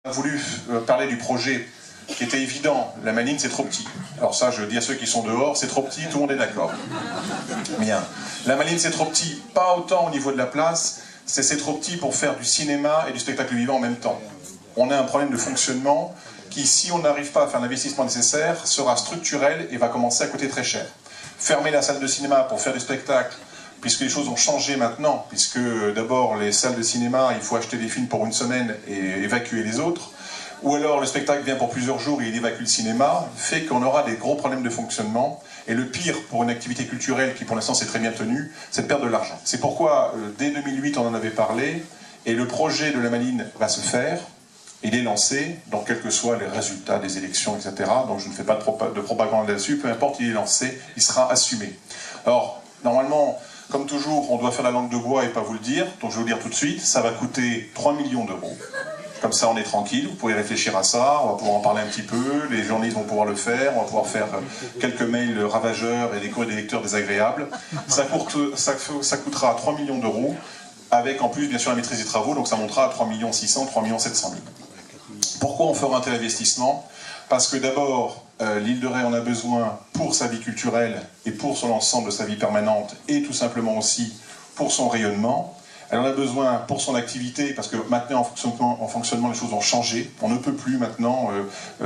On a voulu parler du projet qui était évident. La Malines, c'est trop petit. Alors ça, je dis à ceux qui sont dehors, c'est trop petit, tout le monde est d'accord. Bien. La Malines, c'est trop petit, pas autant au niveau de la place, c'est trop petit pour faire du cinéma et du spectacle vivant en même temps. On a un problème de fonctionnement qui, si on n'arrive pas à faire l'investissement nécessaire, sera structurel et va commencer à coûter très cher. Fermer la salle de cinéma pour faire du spectacle, puisque les choses ont changé maintenant, puisque d'abord les salles de cinéma, il faut acheter des films pour une semaine et évacuer les autres, ou alors le spectacle vient pour plusieurs jours et il évacue le cinéma, fait qu'on aura des gros problèmes de fonctionnement. Et le pire pour une activité culturelle qui pour l'instant s'est très bien tenue, c'est de perdre de l'argent. C'est pourquoi dès 2008 on en avait parlé, et le projet de la Malines va se faire, il est lancé, donc quels que soient les résultats des élections, etc. Donc je ne fais pas de propagande là-dessus, peu importe, il est lancé, il sera assumé. Alors, normalement, comme toujours, on doit faire la langue de bois et pas vous le dire, donc je vais vous le dire tout de suite, ça va coûter 3 millions d'euros. Comme ça, on est tranquille, vous pouvez réfléchir à ça, on va pouvoir en parler un petit peu, les journalistes vont pouvoir le faire, on va pouvoir faire quelques mails ravageurs et des courriers des lecteurs désagréables. Ça coûtera 3 millions d'euros, avec en plus, bien sûr, la maîtrise des travaux, donc ça montera à 3 600 000, 3 700 000. Pourquoi on fera un tel investissement? Parce que d'abord, l'île de Ré en a besoin pour sa vie culturelle et pour son ensemble de sa vie permanente, et tout simplement aussi pour son rayonnement. Elle en a besoin pour son activité, parce que maintenant, en fonctionnement, les choses ont changé. On ne peut plus maintenant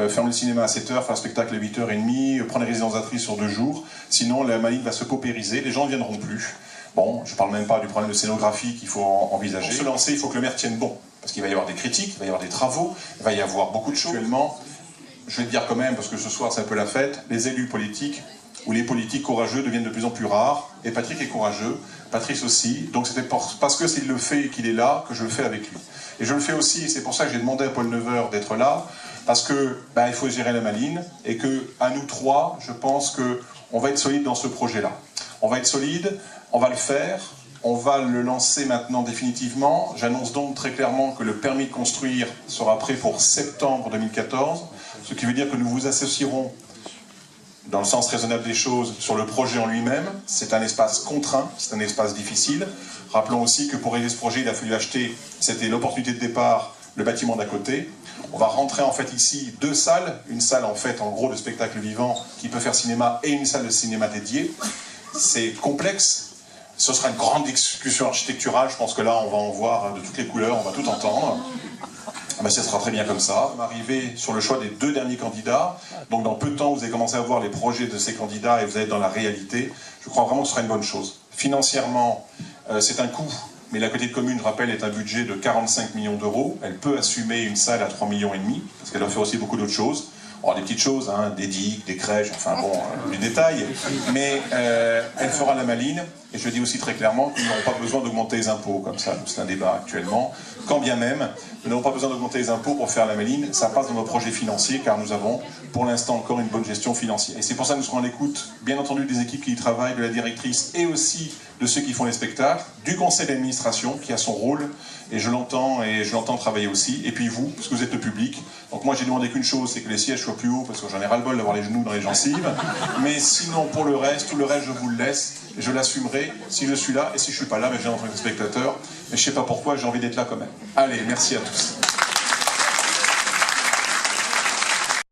fermer le cinéma à 7h, faire un spectacle à 8h30, prendre les résidences d'actrices sur 2 jours. Sinon, la Malines va se paupériser, les gens ne viendront plus. Bon, je ne parle même pas du problème de scénographie qu'il faut envisager. Pour se lancer, il faut que le maire tienne bon. Parce qu'il va y avoir des critiques, il va y avoir des travaux, il va y avoir beaucoup de choses. Actuellement, je vais te dire quand même, parce que ce soir c'est un peu la fête, les élus politiques ou les politiques courageux deviennent de plus en plus rares. Et Patrick est courageux, Patrice aussi. Donc c'était parce que s'il le fait et qu'il est là, que je le fais avec lui. Et je le fais aussi, et c'est pour ça que j'ai demandé à Paul Neveur d'être là, parce que il faut gérer la Malines, et que à nous trois, je pense qu'on va être solide dans ce projet-là. On va être solide, on va le faire. On va le lancer maintenant définitivement. J'annonce donc très clairement que le permis de construire sera prêt pour septembre 2014, ce qui veut dire que nous vous associerons, dans le sens raisonnable des choses, sur le projet en lui-même. C'est un espace contraint, c'est un espace difficile. Rappelons aussi que pour réaliser ce projet, il a fallu acheter, c'était l'opportunité de départ, le bâtiment d'à côté. On va rentrer en fait ici 2 salles, une salle en fait en gros de spectacle vivant qui peut faire cinéma et une salle de cinéma dédiée. C'est complexe. Ce sera une grande discussion architecturale, je pense que là on va en voir de toutes les couleurs, on va tout entendre. Ça sera très bien comme ça. On va arriver sur le choix des 2 derniers candidats, donc dans peu de temps vous allez commencer à voir les projets de ces candidats et vous allez être dans la réalité. Je crois vraiment que ce sera une bonne chose. Financièrement, c'est un coût, mais la Communauté de communes, je rappelle, est un budget de 45 millions d'euros. Elle peut assumer une salle à 3,5 millions, parce qu'elle doit faire aussi beaucoup d'autres choses. Alors, des petites choses, hein, des digues, des crèches, enfin bon, du détail, mais elle fera la Malines, et je dis aussi très clairement que nous n'aurons pas besoin d'augmenter les impôts, comme ça, c'est un débat actuellement, quand bien même, nous n'avons pas besoin d'augmenter les impôts pour faire la Malines, ça passe dans nos projets financiers, car nous avons pour l'instant encore une bonne gestion financière. Et c'est pour ça que nous serons à l'écoute, bien entendu, des équipes qui y travaillent, de la directrice, et aussi de ceux qui font les spectacles, du conseil d'administration, qui a son rôle, et je l'entends travailler aussi, et puis vous, parce que vous êtes le public. Donc moi j'ai demandé qu'une chose, c'est que les sièges soient plus hauts, parce que j'en ai ras-le-bol d'avoir les genoux dans les gencives, mais sinon pour le reste, tout le reste je vous le laisse, et je l'assumerai si je suis là, et si je suis pas là, je viens en tant que spectateur, mais je sais pas pourquoi, j'ai envie d'être là quand même. Allez, merci à tous.